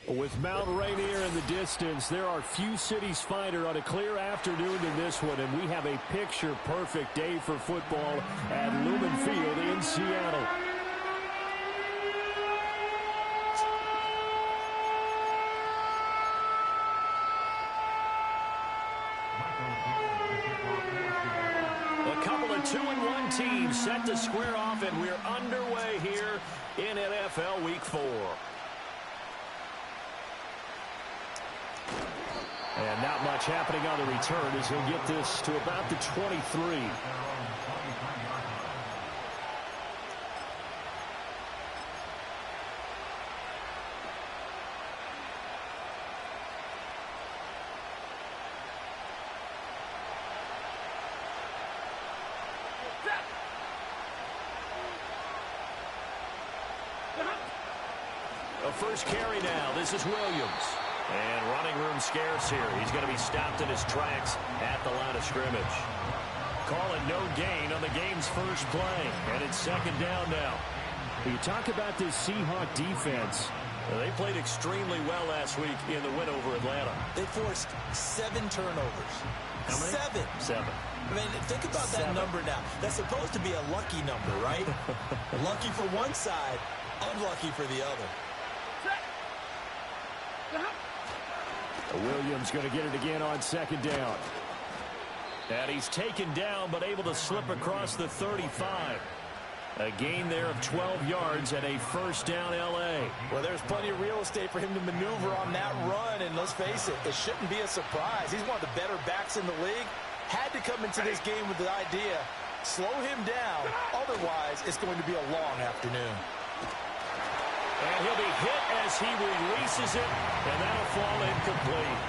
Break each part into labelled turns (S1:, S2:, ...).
S1: With Mount Rainier in the distance, there are few cities finer on a clear afternoon than this one, and we have a picture-perfect day for football at Lumen Field in Seattle. A couple of 2-1 teams set to square off, and we're underway here in NFL Week 4. And not much happening on the return as he'll get this to about the 23. A first carry now. This is Williams. And running room scarce here. He's going to be stopped in his tracks at the line of scrimmage. Call it no gain on the game's first play. And it's second down now. You talk about this Seahawk defense. They played extremely well last week in the win over Atlanta.
S2: They forced 7 turnovers.
S1: How many?
S2: 7. I mean, think about that number now. That's supposed to be a lucky number, right? Lucky for one side, unlucky for the other.
S1: Williams going to get it again on second down. And he's taken down but able to slip across the 35. A gain there of 12 yards and a first down L.A.
S2: Well, there's plenty of real estate for him to maneuver on that run, and let's face it, it shouldn't be a surprise. He's one of the better backs in the league. Had to come into this game with the idea, slow him down, otherwise it's going to be a long afternoon.
S1: And he'll be hit as he releases it, and that'll fall incomplete.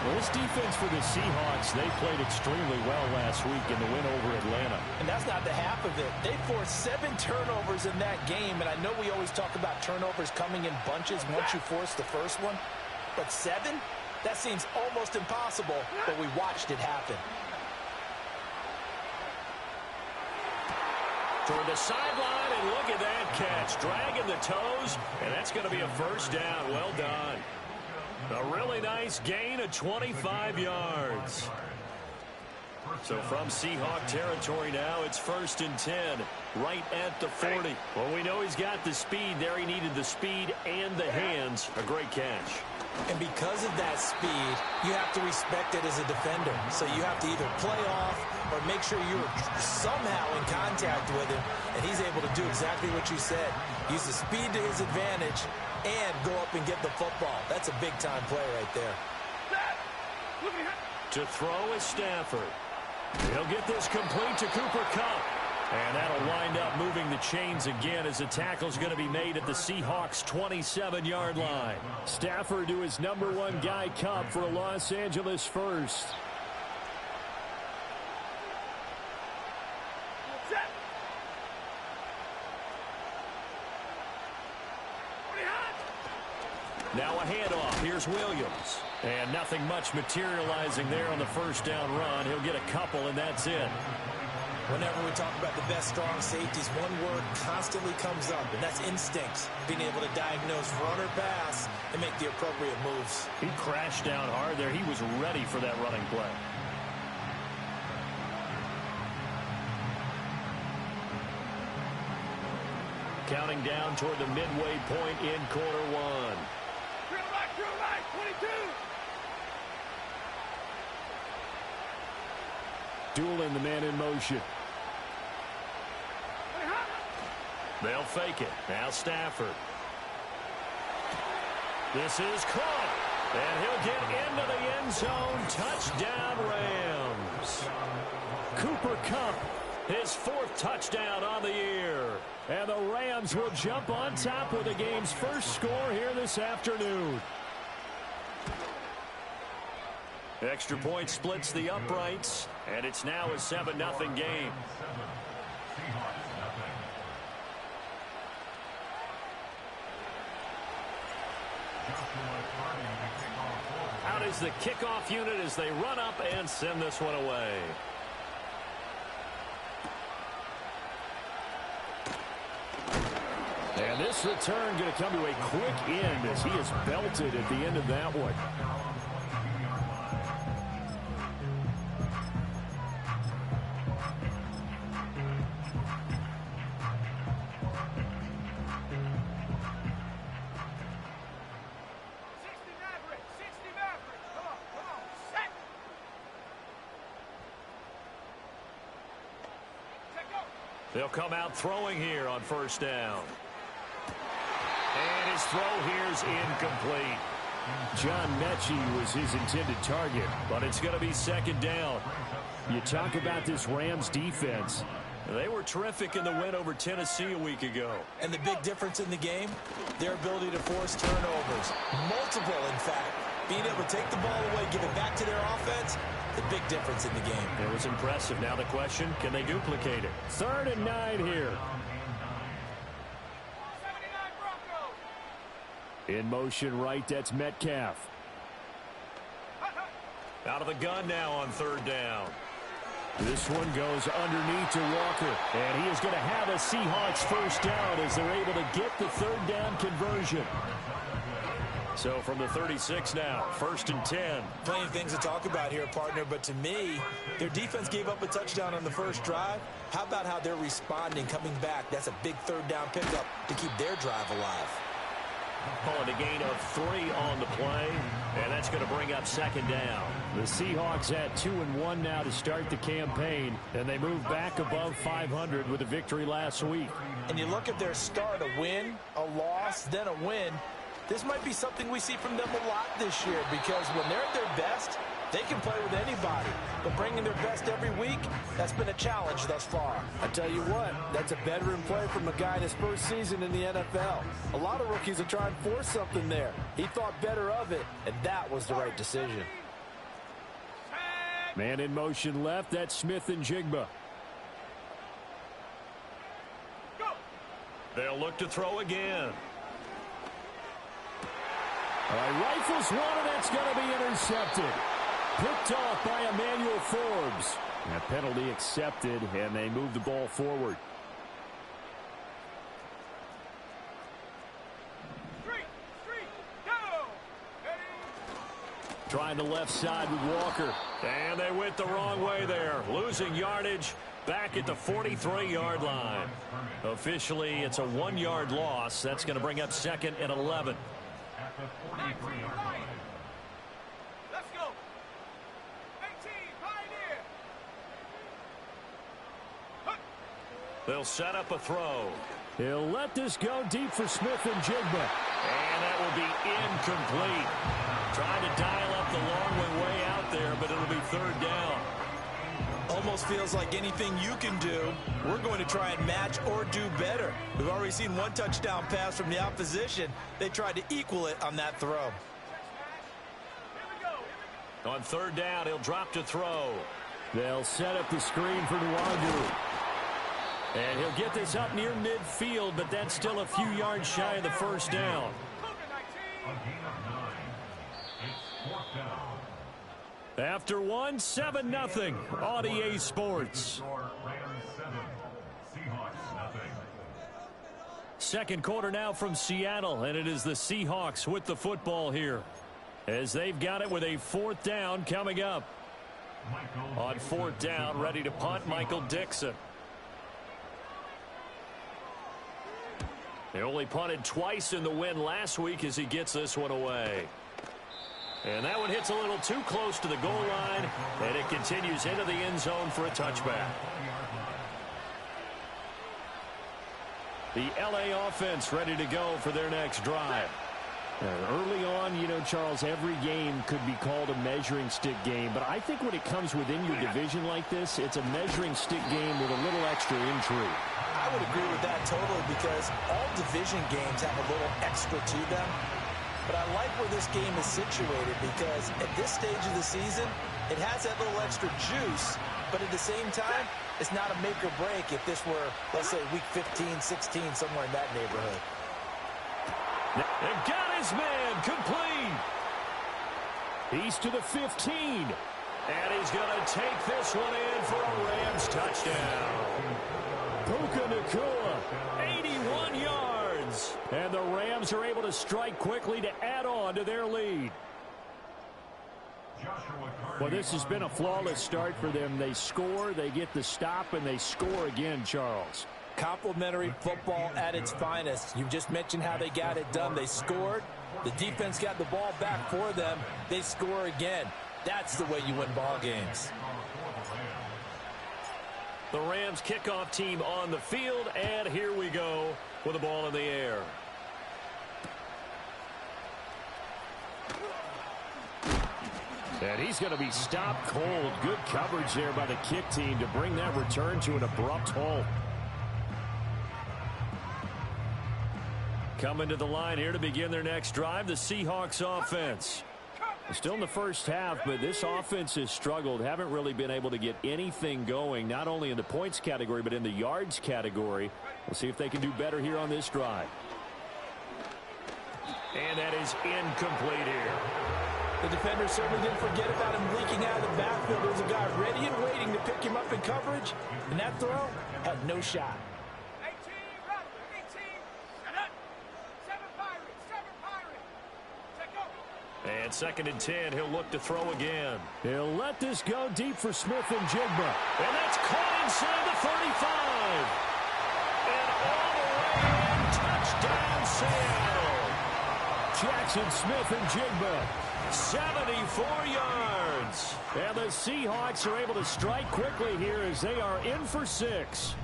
S1: Well, this defense for the Seahawks, they played extremely well last week in the win over Atlanta.
S2: And that's not the half of it. They forced 7 turnovers in that game, and I know we always talk about turnovers coming in bunches once you force the first one. But 7? That seems almost impossible, but we watched it happen.
S1: Toward the sideline, and look at that catch. Dragging the toes, and that's going to be a first down. Well done. A really nice gain of 25 yards. So from Seahawk territory now, it's 1st and 10, right at the 40. Well, we know he's got the speed there. He needed the speed and the hands. A great catch.
S2: And because of that speed, you have to respect it as a defender. So you have to either play off or make sure you're somehow in contact with him. And he's able to do exactly what you said. Use the speed to his advantage and go up and get the football. That's a big-time play right there.
S1: To throw is Stafford. He'll get this complete to Cooper Kupp. And that'll wind up moving the chains again as the tackle's going to be made at the Seahawks' 27-yard line. Stafford to his number 1 guy, Kupp, for a Los Angeles first. Now a handoff. Here's Williams. And nothing much materializing there on the first down run. He'll get a couple, and that's it.
S2: Whenever we talk about the best strong safeties, one word constantly comes up, and that's instincts. Being able to diagnose run or pass and make the appropriate moves.
S1: He crashed down hard there. He was ready for that running play. Counting down toward the midway point in quarter 1.
S3: Drill right, 22.
S1: Dueling the man in motion. They'll fake it. Now Stafford. This is caught. And he'll get into the end zone. Touchdown, Rams. Cooper Kupp, his 4th touchdown on the year. And the Rams will jump on top with the game's first score here this afternoon. Extra point splits the uprights, and it's now a 7-0 game. Out is the kickoff unit as they run up and send this one away. this return going to come to a quick end as he is belted at the end of that one. They'll come out throwing here on first down. And his throw here is incomplete. John Mechie was his intended target, but it's going to be second down. You talk about this Rams defense. They were terrific in the win over Tennessee a week ago.
S2: And the big difference in the game, their ability to force turnovers. Multiple, in fact. Being able to take the ball away, give it back to their offense, the big difference in the game.
S1: It was impressive. Now the question, can they duplicate it? 3rd and 9 here. In motion right, that's Metcalf. Out of the gun now on 3rd down. This one goes underneath to Walker. And he is going to have a Seahawks first down as they're able to get the 3rd down conversion. So from the 36 now, 1st and 10.
S2: Plenty of things to talk about here, partner, but to me, their defense gave up a touchdown on the first drive. How about how they're responding, coming back? That's a big 3rd down pickup to keep their drive alive.
S1: Calling a gain of 3 on the play, and that's going to bring up 2nd down. The Seahawks at 2-1 now to start the campaign, and they move back above 500 with a victory last week.
S2: And you look at their start, a win, a loss, then a win. This might be something we see from them a lot this year because when they're at their best, they can play with anybody. But bringing their best every week, that's been a challenge thus far.
S4: I tell you what, that's a veteran play from a guy in his first season in the NFL. A lot of rookies are trying to force something there. He thought better of it, and that was the right decision.
S1: Man in motion left, that's Smith and Jigba. They'll look to throw again. All right, rifles one, and that's going to be intercepted. Picked off by Emmanuel Forbes. That penalty accepted, and they move the ball forward. Trying the left side with Walker. And they went the wrong way there. Losing yardage back at the 43-yard line. Officially, it's a 1-yard loss. That's going to bring up 2nd and 11.
S3: Let's go. 18, Pioneer.
S1: They'll set up a throw. He'll let this go deep for Smith and Jigba. And that will be incomplete. Trying to dial up the long way out there, but it'll be 3rd down.
S2: Almost feels like anything you can do, we're going to try and match or do better. We've already seen 1 touchdown pass from the opposition. They tried to equal it on that throw.
S1: On 3rd down, he'll drop to throw. They'll set up the screen for Nwangu. And he'll get this up near midfield, but that's still a few yards shy of the first down. After 1, 7-0, Audier Sports. Second quarter now from Seattle, and it is the Seahawks with the football here, as they've got it with a 4th down coming up. On 4th down, ready to punt, Michael Dixon. They only punted twice in the win last week as he gets this one away. And that one hits a little too close to the goal line, and it continues into the end zone for a touchback. The LA offense ready to go for their next drive. Early on, you know, Charles, every game could be called a measuring stick game, but I think when it comes within your division like this, it's a measuring stick game with a little extra intrigue.
S2: I would agree with that totally because all division games have a little extra to them. But I like where this game is situated because at this stage of the season, it has that little extra juice, but at the same time, it's not a make or break if this were, let's say, week 15, 16, somewhere in that neighborhood.
S1: And got his man complete. He's to the 15. And he's going to take this one in for a Rams touchdown. Puka Nacua, 81 yards. yards. And the Rams are able to strike quickly to add on to their lead. Well, this has been a flawless start for them. They score, they get the stop, and they score again, Charles.
S2: Complimentary football at its finest. You just mentioned how they got it done. They scored. The defense got the ball back for them. They score again. That's the way you win ball games.
S1: The Rams kickoff team on the field, and here we go with the ball in the air. And he's going to be stopped cold. Good coverage there by the kick team to bring that return to an abrupt halt. Coming to the line here to begin their next drive, the Seahawks offense. Still in the first half, but this offense has struggled. Haven't really been able to get anything going, not only in the points category, but in the yards category. We'll see if they can do better here on this drive. And that is incomplete here.
S2: The defender certainly didn't forget about him leaking out of the backfield. There's a guy ready and waiting to pick him up in coverage, and that throw had no shot.
S3: 18, run, 18, and up. 7 Pirates, 7 Pirates. Check go.
S1: And 2nd and 10, he'll look to throw again. He'll let this go deep for Smith and Jigba. And that's caught inside the 35. And all the way in, touchdown Seattle. Jackson Smith and Jigba. 74 yards. And the Seahawks are able to strike quickly here as they are in for 6.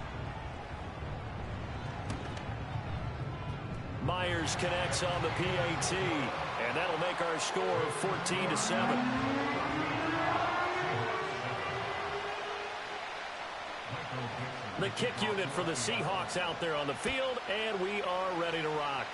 S1: Myers connects on the PAT. And that'll make our score 14-7. The kick unit for the Seahawks out there on the field. And we are ready to rock.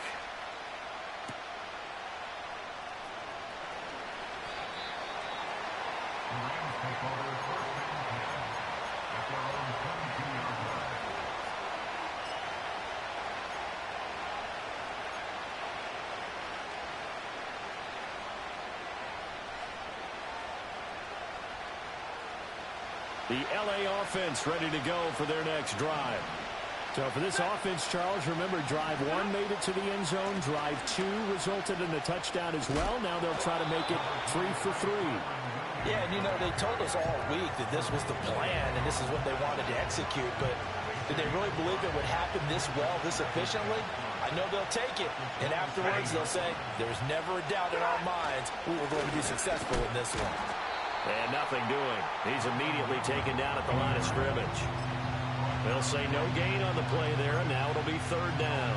S1: The LA offense ready to go for their next drive. So for this offense, Charles, remember drive 1 made it to the end zone. Drive 2 resulted in a touchdown as well. Now they'll try to make it 3 for 3.
S2: Yeah, and you know, they told us all week that this was the plan and this is what they wanted to execute, but did they really believe it would happen this well, this efficiently? I know they'll take it, and afterwards they'll say, there's never a doubt in our minds we were going to be successful in this one.
S1: And nothing doing. He's immediately taken down at the line of scrimmage. They'll say no gain on the play there, and now it'll be 3rd down.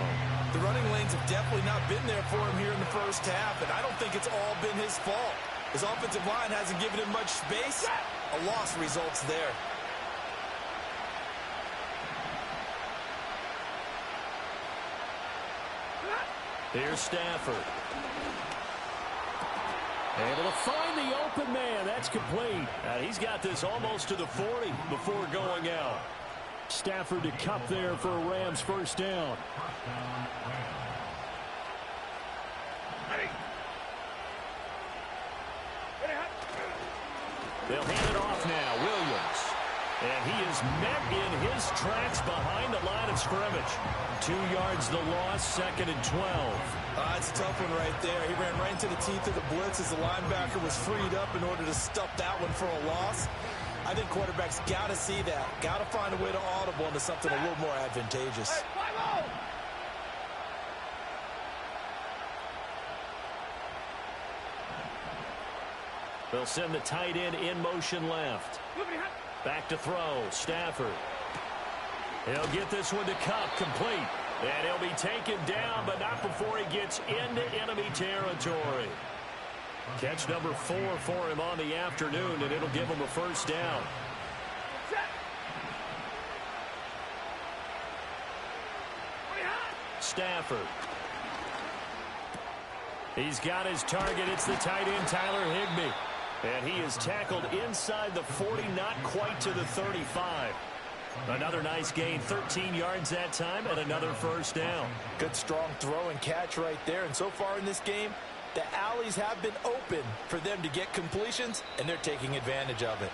S2: The running lanes have definitely not been there for him here in the first half, and I don't think it's all been his fault. His offensive line hasn't given him much space. A loss results there.
S1: Here's Stafford. Able to find the open man. That's complete. He's got this almost to the 40 before going out. Stafford to Cup there for a Rams first down. They'll hand it off now. Williams. And he is met in his tracks behind the line of scrimmage. 2 yards the loss, 2nd and 12.
S2: It's a tough one right there. He ran right into the teeth of the blitz as the linebacker was freed up in order to stuff that one for a loss. I think quarterbacks got to see that. Got to find a way to audible into something a little more advantageous.
S1: They'll send the tight end in motion left. Back to throw. Stafford. He'll get this one to Cup. Complete. And he'll be taken down, but not before he gets into enemy territory. Catch number 4 for him on the afternoon, and it'll give him a first down. Stafford. He's got his target. It's the tight end, Tyler Higbee. And he is tackled inside the 40, not quite to the 35. Another nice gain, 13 yards that time, and another first down.
S2: Good strong throw and catch right there. And so far in this game, the alleys have been open for them to get completions, and they're taking advantage of it.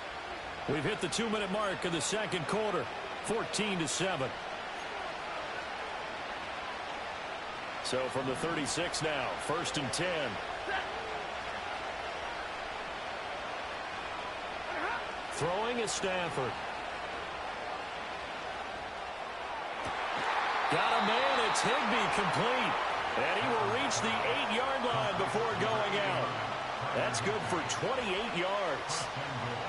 S1: We've hit the 2-minute mark of the second quarter, 14-7. So from the 36 now, 1st and 10. Throwing is Stafford. Got a man, it's Higbee, complete. And he will reach the 8-yard line before going out. That's good for 28 yards.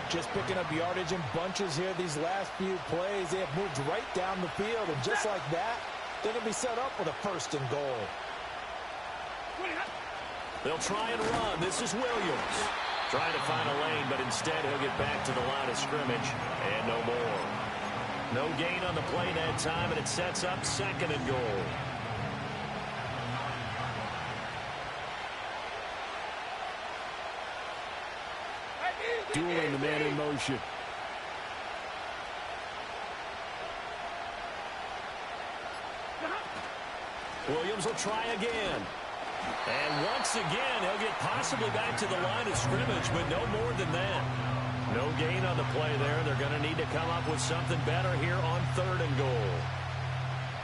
S2: Just picking up yardage in bunches here these last few plays. They have moved right down the field, and just like that, they're going to be set up with a 1st and goal.
S1: They'll try and run. This is Williams. Trying to find a lane, but instead he'll get back to the line of scrimmage and no more. No gain on the play that time, and it sets up 2nd and goal. Dueling the man in motion. Williams will try again. And once again, he'll get possibly back to the line of scrimmage, but no more than that. No gain on the play there. They're going to need to come up with something better here on 3rd and goal.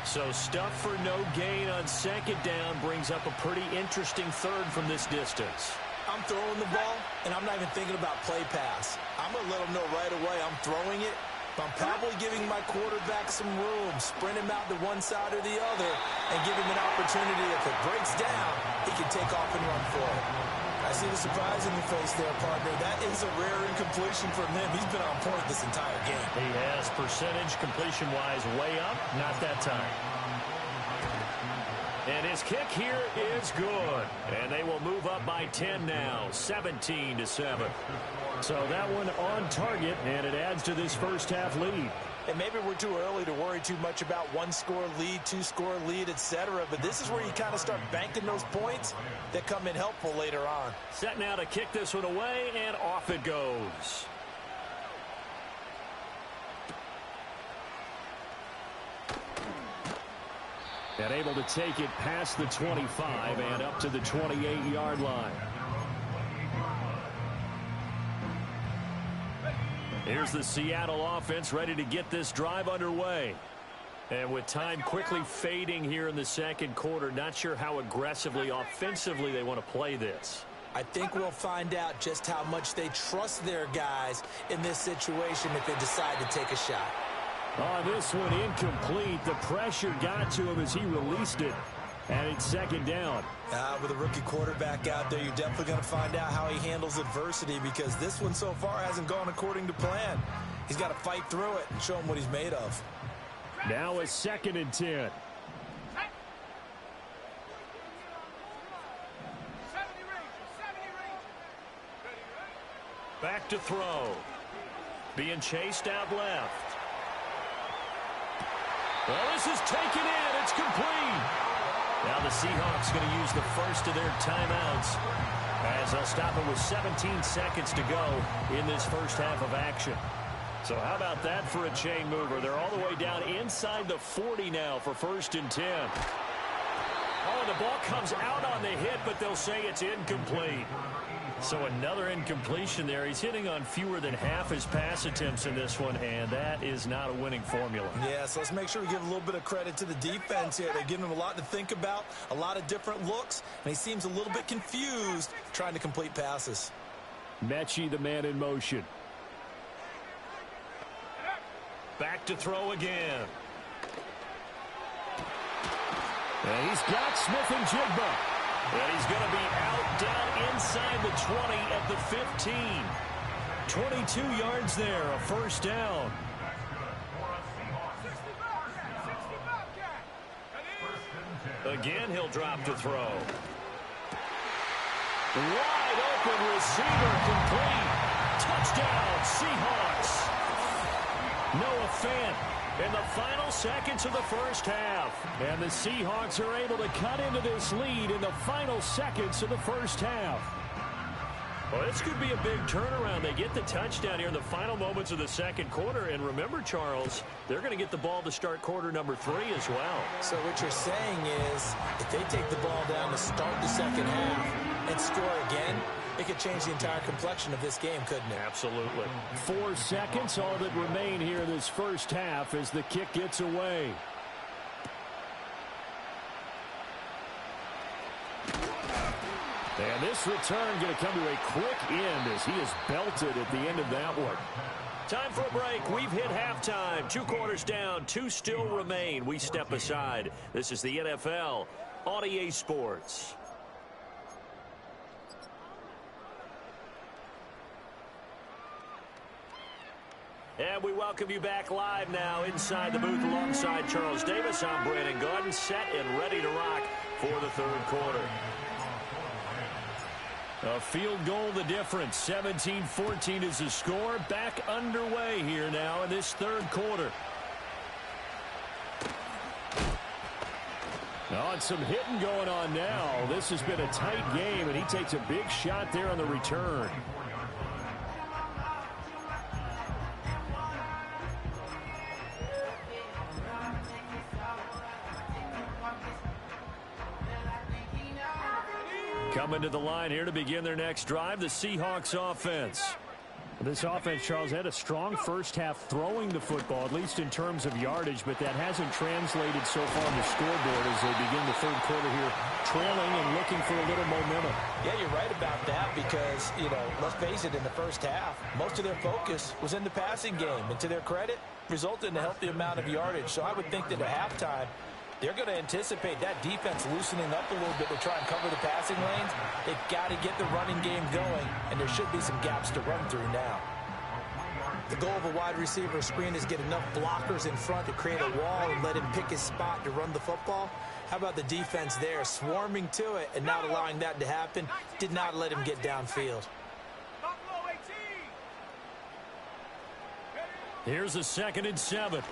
S1: So stuff for no gain on 2nd down brings up a pretty interesting 3rd from this distance.
S2: I'm throwing the ball, and I'm not even thinking about play pass. I'm going to let them know right away I'm throwing it. I'm probably giving my quarterback some room, sprint him out to one side or the other, and give him an opportunity. If it breaks down, he can take off and run for it. I see the surprise in your face there, partner. That is a rare incompletion from him. He's been on point this entire game.
S1: He has percentage completion-wise way up. Not that time. And his kick here is good. And they will move up by 10 now, 17-7. So that one on target, and it adds to this first half lead.
S2: And maybe we're too early to worry too much about 1-score lead, 2-score lead, etc. But this is where you kind of start banking those points that come in helpful later on.
S1: Set now to kick this one away, and off it goes. And able to take it past the 25 and up to the 28-yard line. Here's the Seattle offense ready to get this drive underway. And with time quickly fading here in the 2nd quarter, not sure how aggressively, offensively they want to play this.
S2: I think we'll find out just how much they trust their guys in this situation if they decide to take a shot.
S1: On this one, incomplete. The pressure got to him as he released it. And it's 2nd down.
S2: With a rookie quarterback out there, you're definitely going to find out how he handles adversity, because this one so far hasn't gone according to plan. He's got to fight through it and show him what he's made of.
S1: Now it's 2nd and 10. Back to throw. Being chased out left. Well, this is taken in. It's complete. Now the Seahawks going to use the first of their timeouts as they'll stop it with 17 seconds to go in this first half of action. So how about that for a chain mover? They're all the way down inside the 40 now for 1st and 10. Oh, the ball comes out on the hit, but they'll say it's incomplete. So another incompletion there. He's hitting on fewer than half his pass attempts in this one, and that is not a winning formula.
S2: Yeah, so let's make sure we give a little bit of credit to the defense here. They're giving him a lot to think about, a lot of different looks, and he seems a little bit confused trying to complete passes.
S1: Mechie, the man in motion. Back to throw again. And he's got Smith and Jigba. And he's going to be out down inside the 20 at the 15. 22 yards there, a 1st down. Again, he'll drop to throw. Wide open receiver, complete. Touchdown, Seahawks. Noah Fant in the final seconds of the first half. And the Seahawks are able to cut into this lead in the final seconds of the first half. Well, this could be a big turnaround. They get the touchdown here in the final moments of the 2nd quarter. And remember, Charles, they're going to get the ball to start quarter number 3 as well.
S2: So what you're saying is if they take the ball down to start the 2nd half and score again, it could change the entire complexion of this game, couldn't it?
S1: Absolutely. 4 seconds, all that remain here in this first half as the kick gets away. And this return going to come to a quick end as he is belted at the end of that one. Time for a break. We've hit halftime. 2 quarters down. 2 still remain. We step aside. This is the NFL on EA Sports. And we welcome you back live now inside the booth alongside Charles Davis. I'm Brandon Gaudin, set and ready to rock for the third quarter. A field goal the difference. 17-14 is the score. Back underway here now in this third quarter. Oh, and some hitting going on now. This has been a tight game, and he takes a big shot there on the return. Coming to the line here to begin their next drive, the Seahawks offense. This offense, Charles, had a strong first half throwing the football, at least in terms of yardage, but that hasn't translated so far on the scoreboard as they begin the third quarter here, trailing and looking for a little momentum.
S2: Yeah, you're right about that because, let's face it, in the first half, most of their focus was in the passing game. And to their credit, resulted in a healthy amount of yardage. So I would think that at halftime, they're going to anticipate that defense loosening up a little bit to try and cover the passing lanes. They've got to get the running game going, and there should be some gaps to run through now. The goal of a wide receiver screen is get enough blockers in front to create a wall and let him pick his spot to run the football. How about the defense there, swarming to it and not allowing that to happen? Did not let him get downfield.
S1: Here's a 2nd and 7.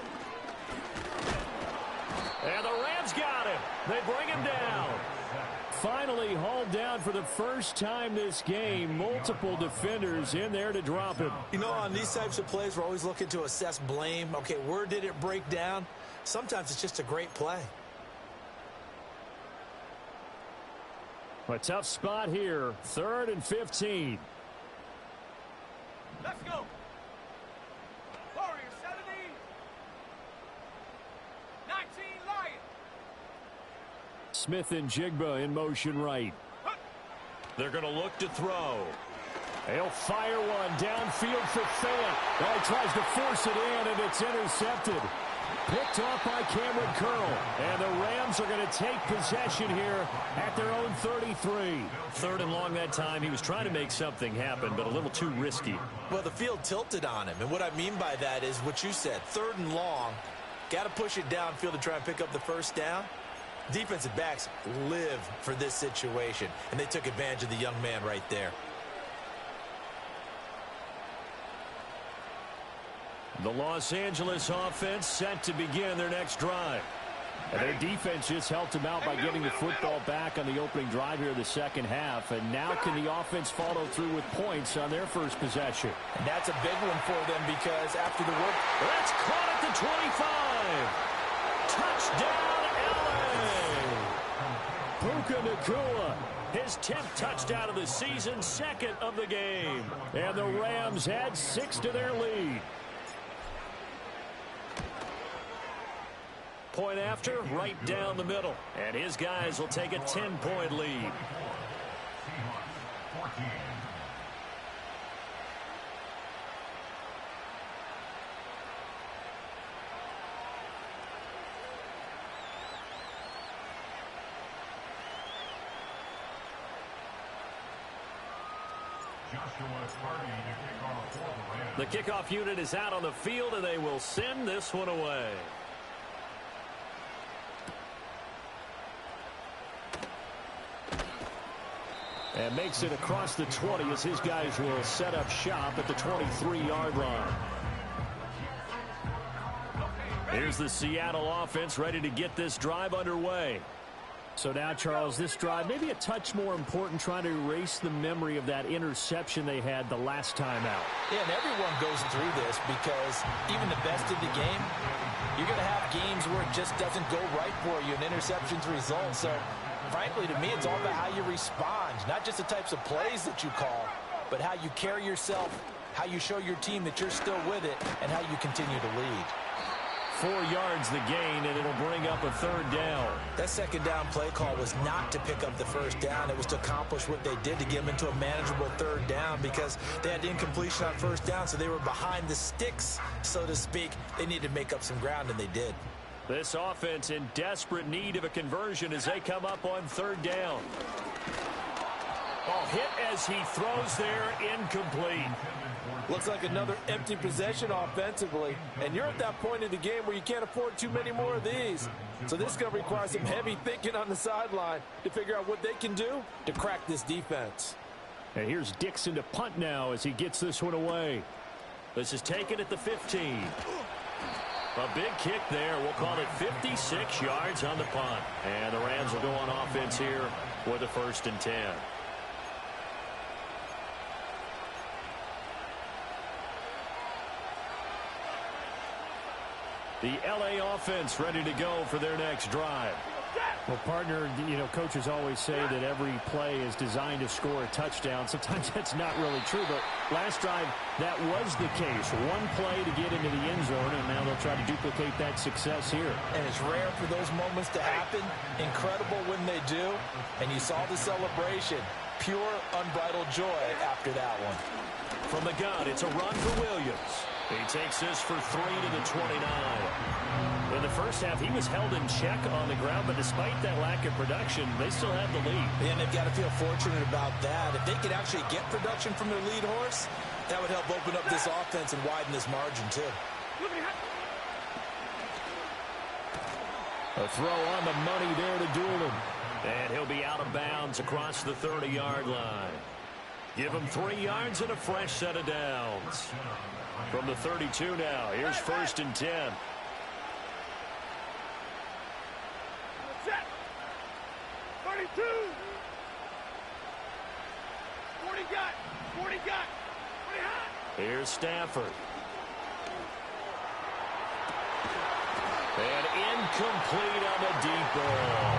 S1: And the Rams got him. They bring him down. Finally hauled down for the first time this game. Multiple defenders in there to drop him.
S2: On these types of plays, we're always looking to assess blame. Okay, where did it break down? Sometimes it's just a great play.
S1: A tough spot here. 3rd and 15.
S3: Let's go. Warriors 70. 19 Lions.
S1: Smith and Jigba in motion right. They're going to look to throw. They'll fire one downfield for Fant. Oh, he tries to force it in, and it's intercepted. Picked off by Cameron Curl. And the Rams are going to take possession here at their own 33. 3rd and long that time. He was trying to make something happen, but a little too risky.
S2: Well, the field tilted on him. And what I mean by that is what you said. 3rd and long. Got to push it downfield to try and pick up the first down. Defensive backs live for this situation. And they took advantage of the young man right there.
S1: The Los Angeles offense set to begin their next drive. And their defense just helped them out by getting the football back on the opening drive here in the second half. And now can the offense follow through with points on their first possession?
S2: And that's a big one for them because after the work...
S1: That's caught at the 25. Touchdown, LA! Puka Nacua, his 10th touchdown of the season, 2nd of the game. And the Rams add 6 to their lead. Point after, right down the middle. And his guys will take a 10-point lead. The kickoff unit is out on the field, and they will send this one away. And makes it across the 20 as his guys will set up shop at the 23-yard line. Here's the Seattle offense ready to get this drive underway. So now, Charles, this drive maybe a touch more important, trying to erase the memory of that interception they had the last time out.
S2: Yeah, and everyone goes through this because even the best of the game, you're going to have games where it just doesn't go right for you, and interceptions result. So frankly, to me, it's all about how you respond, not just the types of plays that you call, but how you carry yourself, how you show your team that you're still with it, and how you continue to lead.
S1: 4 yards the gain, and it'll bring up a 3rd down.
S2: That 2nd down play call was not to pick up the 1st down. It was to accomplish what they did, to get them into a manageable 3rd down, because they had incompletion on 1st down, so they were behind the sticks, so to speak. They needed to make up some ground, and they did.
S1: This offense in desperate need of a conversion as they come up on 3rd down. Hit as he throws there, incomplete.
S4: Looks like another empty possession offensively, and you're at that point in the game where you can't afford too many more of these. So this is going to require some heavy thinking on the sideline to figure out what they can do to crack this defense.
S1: And here's Dixon to punt now as he gets this one away. This is taken at the 15. A big kick there. We'll call it 56 yards on the punt. And the Rams will go on offense here with a 1st and 10. The LA offense ready to go for their next drive.
S5: Well, partner, coaches always say that every play is designed to score a touchdown. Sometimes that's not really true, but last drive, that was the case. One play to get into the end zone, and now they'll try to duplicate that success here.
S2: And it's rare for those moments to happen. Incredible when they do. And you saw the celebration. Pure, unbridled joy after that one.
S1: From the gun, it's a run for Williams. He takes this for 3 to the 29. In the first half, he was held in check on the ground, but despite that lack of production, they still have the lead.
S2: And they've got to feel fortunate about that. If they could actually get production from their lead horse, that would help open up this offense and widen this margin, too.
S1: A throw on the money there to Doolin. And he'll be out of bounds across the 30-yard line. Give him 3 yards and a fresh set of downs. From the 32 now, here's 1st and 10.
S3: Set. 32. 40 got. 40 got. 40 hot.
S1: Here's Stafford. And incomplete on the deep ball.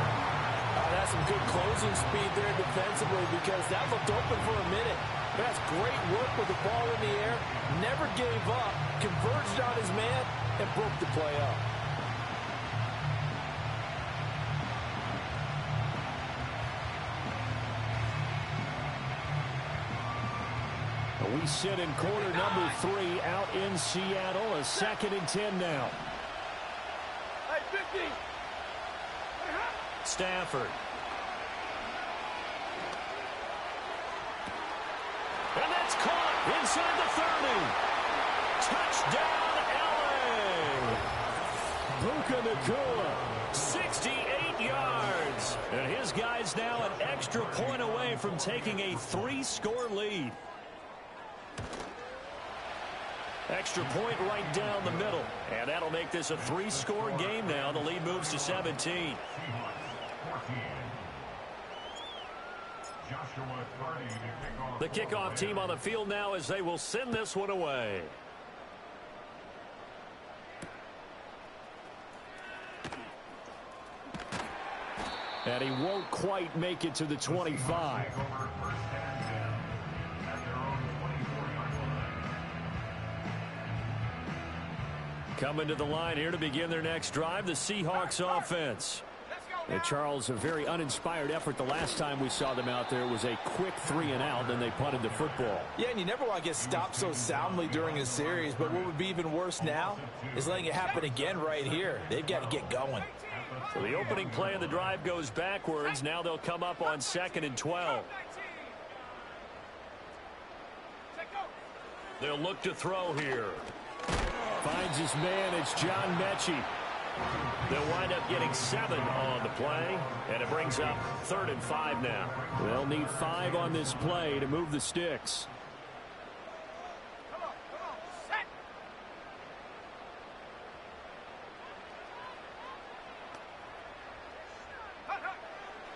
S4: That's some good closing speed there defensively, because that looked open for a minute. That's great work with the ball in the air. Never gave up, converged on his man, and broke the play up.
S1: We sit in quarter number 3 out in Seattle. A 2nd and 10 now.
S3: Hey, 50.
S1: Stafford. And that's caught inside the 30. Touchdown, LA. Puka Nacua, 68 yards. And his guy's now an extra point away from taking a 3-score lead. Extra point right down the middle. And that'll make this a 3-score game now. The lead moves to 17. The kickoff team on the field now as they will send this one away. And he won't quite make it to the 25. Coming to the line here to begin their next drive, the Seahawks offense. And Charles, a very uninspired effort the last time we saw them out there. It was a quick 3 and out, then they punted the football.
S2: Yeah, and you never want to get stopped so soundly during a series, but what would be even worse now is letting it happen again right here. They've got to get going.
S1: So the opening play of the drive goes backwards. Now they'll come up on 2nd and 12. They'll look to throw here. Finds his man. It's John Mechie. They'll wind up getting 7 on the play, and it brings up 3rd and 5 now. They'll need 5 on this play to move the sticks.
S3: Come on, set.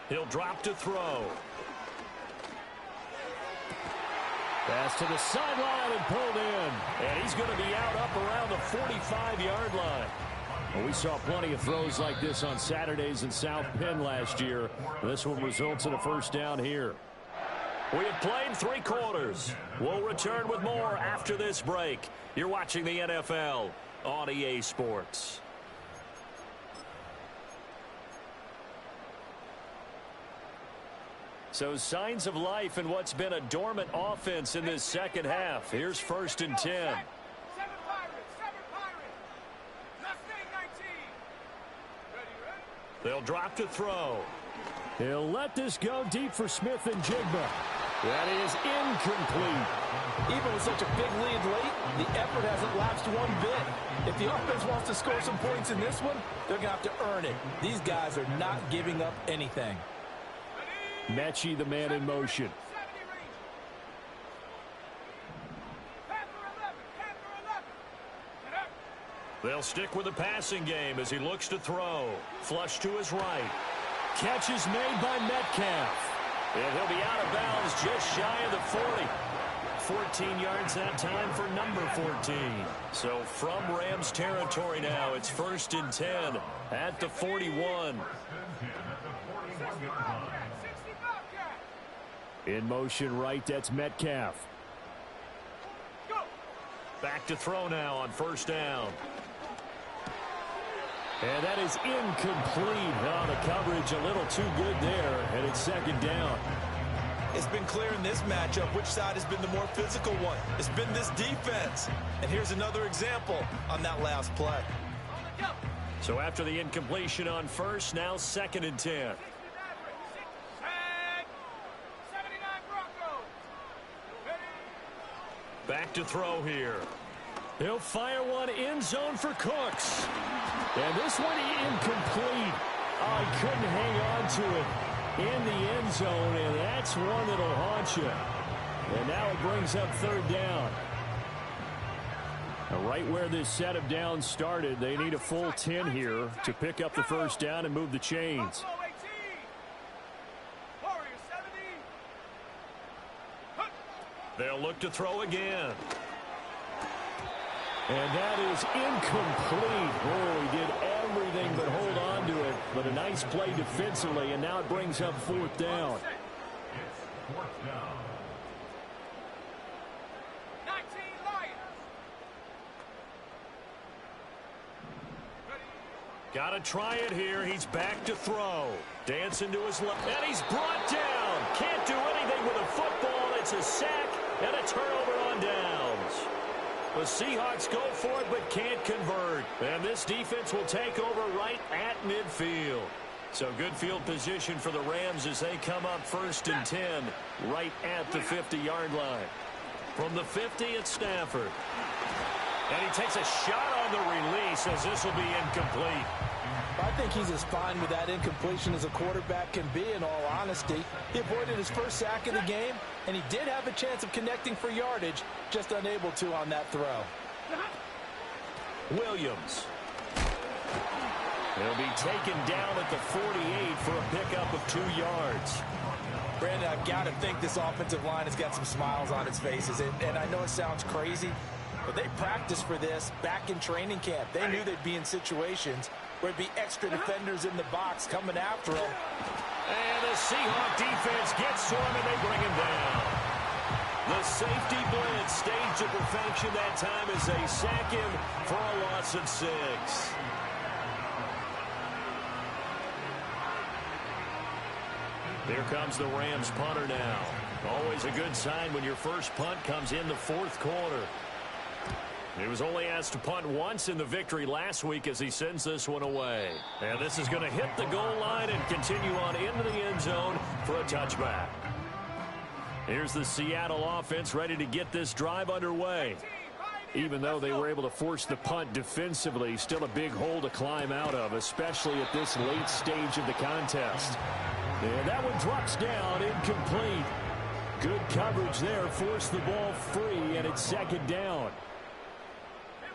S1: He'll drop to throw. Pass to the sideline and pulled in. And he's going to be out up around the 45-yard line. Well, we saw plenty of throws like this on Saturdays in South Penn last year. This one results in a 1st down here. We have played 3 quarters. We'll return with more after this break. You're watching the NFL on EA Sports. So signs of life in what's been a dormant offense in this second half. Here's 1st and 10.
S3: 7 Pirates, 7 Pirates. Mustang 19. Ready?
S1: They'll drop to throw.
S5: He'll let this go deep for Smith and Jigba. That is incomplete.
S4: Even with such a big lead late, the effort hasn't lapsed one bit. If the offense wants to score some points in this one, they're going to have to earn it. These guys are not giving up anything.
S5: Mechie, the man in motion.
S3: 70 range. Panther 11, Panther 11. Get up.
S1: They'll stick with the passing game as he looks to throw. Flush to his right.
S5: Catch is made by Metcalf.
S1: And he'll be out of bounds just shy of the 40. 14 yards that time for number 14. So from Rams territory now, it's 1st and 10 at the 41.
S5: In motion right, that's Metcalf.
S3: Go.
S1: Back to throw now on 1st down.
S5: And that is incomplete. Oh, the coverage a little too good there, and it's 2nd down.
S2: It's been clear in this matchup which side has been the more physical one. It's been this defense. And here's another example on that last play.
S1: So after the incompletion on 1st, now 2nd and 10.
S3: 79 Broncos. Ready?
S1: Back to throw here.
S5: He'll fire one end zone for Cooks. And this one incomplete. Oh, he couldn't hang on to it in the end zone, and that's one that'll haunt you. And now it brings up 3rd down. Now, right where this set of downs started, they need a full 10 here to pick up the 1st down and move the chains.
S3: Buffalo 18. Warriors 70.
S1: They'll look to throw again.
S5: And that is incomplete. Oh, he did everything but hold on to it. But a nice play defensively, and now it brings up 4th down.
S3: 19 Lions.
S1: Got to try it here. He's back to throw. Dancing to his left. And he's brought down. Can't do anything with a football. It's a sack and a turnover on downs. The Seahawks go for it but can't convert. And this defense will take over right at midfield. So good field position for the Rams as they come up 1st and 10 right at the 50-yard line. From the 50, it's Stafford. And he takes a shot on the release as this will be incomplete.
S4: I think he's as fine with that incompletion as a quarterback can be, in all honesty. He avoided his 1st sack of the game, and he did have a chance of connecting for yardage, just unable to on that throw.
S1: Williams. He'll be taken down at the 48 for a pickup of 2 yards.
S2: Brandon, I've got to think this offensive line has got some smiles on its faces. And I know it sounds crazy, but they practiced for this back in training camp. They knew they'd be in situations where there'd be extra defenders in the box coming after them.
S1: And the Seahawk defense gets to him, and they bring him down. The safety blitz staged to perfection that time as they sack him for a loss of 6. Here comes the Rams punter now. Always a good sign when your first punt comes in the 4th quarter. He was only asked to punt once in the victory last week as he sends this one away. And this is going to hit the goal line and continue on into the end zone for a touchback. Here's the Seattle offense ready to get this drive underway. Even though they were able to force the punt defensively, still a big hole to climb out of, especially at this late stage of the contest. And that one drops down, incomplete. Good coverage there, forced the ball free, and it's 2nd down.
S3: Here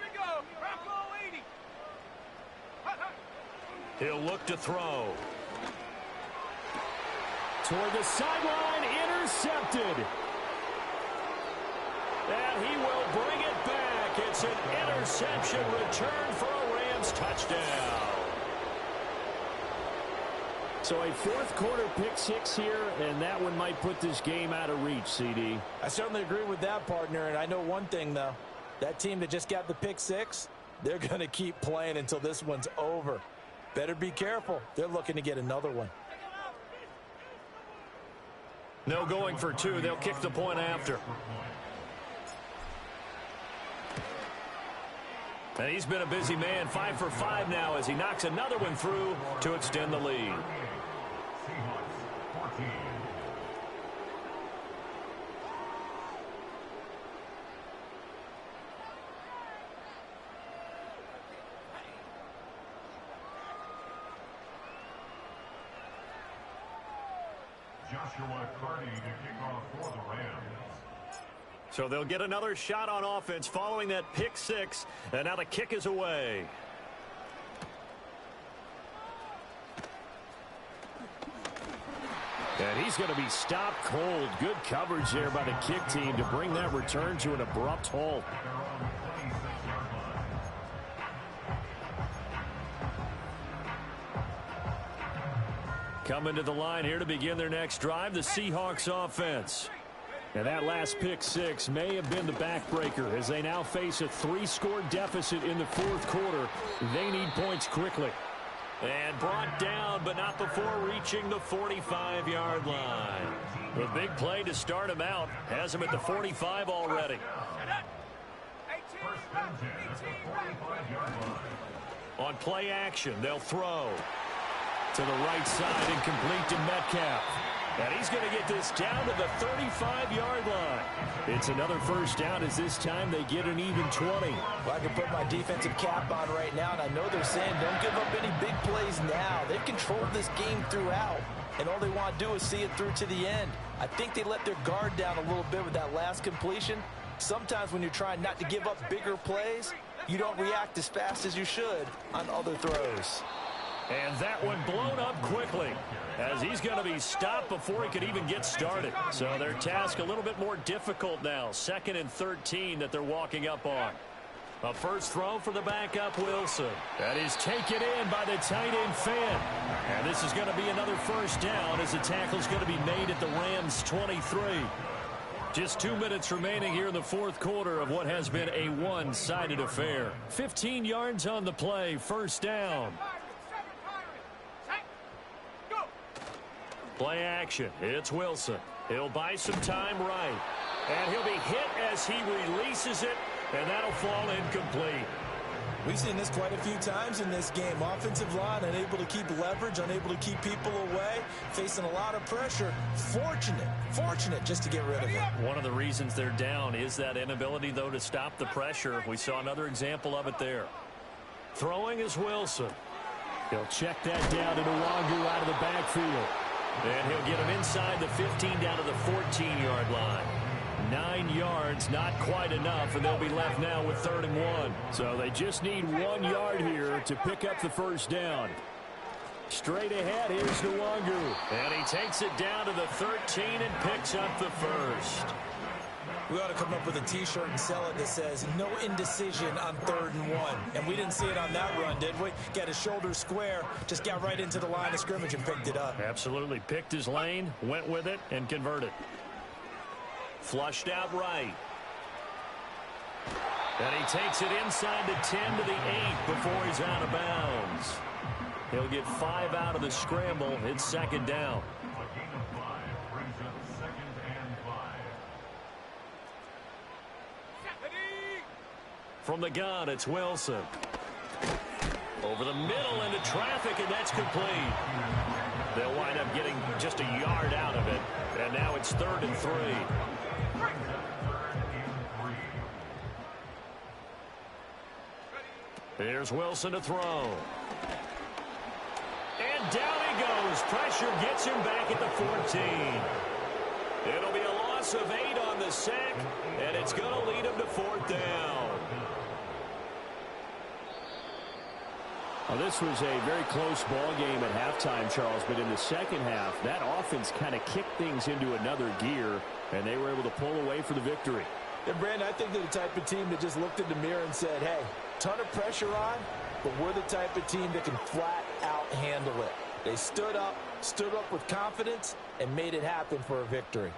S3: we go. Bronco 80.
S1: He'll look to throw.
S5: Toward the sideline, intercepted.
S1: And he will bring it back. It's an interception return for a Rams touchdown.
S5: So a 4th quarter pick 6 here, and that one might put this game out of reach, CD.
S4: I certainly agree with that, partner, and I know one thing, though. That team that just got the pick 6, they're going to keep playing until this one's over. Better be careful. They're looking to get another one.
S1: No going for two. They'll kick the point after. And he's been a busy man, 5 for 5 now as he knocks another one through to extend the lead. So they'll get another shot on offense following that pick six, and now the kick is away.
S5: And he's going to be stopped cold. Good coverage there by the kick team to bring that return to an abrupt halt. Coming to the line here to begin their next drive, the Seahawks offense. And that last pick six may have been the backbreaker as they now face a 3-score deficit in the fourth quarter. They need points quickly.
S1: And brought down, but not before reaching the 45-yard line. The big play to start him out has him at the 45 already. On play action, they'll throw to the right side and complete to Metcalf. And he's going to get this down to the 35-yard line. It's another first down as this time they get an even 20.
S2: Well, I can put my defensive cap on right now, and I know they're saying don't give up any big plays now. They've controlled this game throughout, and all they want to do is see it through to the end. I think they let their guard down a little bit with that last completion. Sometimes when you're trying not to give up bigger plays, you don't react as fast as you should on other throws.
S1: And that one blown up quickly as he's going to be stopped before he could even get started. So their task a little bit more difficult now. 2nd and 13 that they're walking up on. A first throw for the backup Wilson. That is taken in by the tight end Finn. And this is going to be another first down as the tackle's going to be made at the Rams 23. Just 2 minutes remaining here in the fourth quarter of what has been a one-sided affair. 15 yards on the play, first down. Play action. It's Wilson. He'll buy some time right. And he'll be hit as he releases it, and that'll fall incomplete.
S2: We've seen this quite a few times in this game. Offensive line unable to keep leverage, unable to keep people away, facing a lot of pressure. Fortunate just to get rid of it.
S1: One of the reasons they're down is that inability, though, to stop the pressure. We saw another example of it there. Throwing is Wilson.
S5: He'll check that down to Nwangu out of the backfield.
S1: And he'll get him inside the 15 down to the 14-yard line. 9 yards, not quite enough, and they'll be left now with 3rd and 1.
S5: So they just need 1 yard here to pick up the first down. Straight ahead, here's Nwangu.
S1: And he takes it down to the 13 and picks up the first.
S2: We ought to come up with a T-shirt and sell it that says, no indecision on 3rd and 1. And we didn't see it on that run, did we? Got his shoulder square, just got right into the line of scrimmage and picked it up.
S1: Absolutely. Picked his lane, went with it, and converted. Flushed out right. And he takes it inside the 10 to the 8 before he's out of bounds. He'll get 5 out of the scramble. It's 2nd down. From the gun, it's Wilson. Over the middle into traffic, and that's complete. They'll wind up getting just a yard out of it. And now it's 3rd and 3. Here's Wilson to throw. And down he goes. Pressure gets him back at the 14. It'll be a loss of 8 on the sack, and it's going to lead him to 4th down.
S5: Well, this was a very close ball game at halftime, Charles, but in the second half, that offense kind of kicked things into another gear, and they were able to pull away for the victory.
S2: And, Brandon, I think they're the type of team that just looked in the mirror and said, hey, ton of pressure on, but we're the type of team that can flat out handle it. They stood up with confidence, and made it happen for a victory.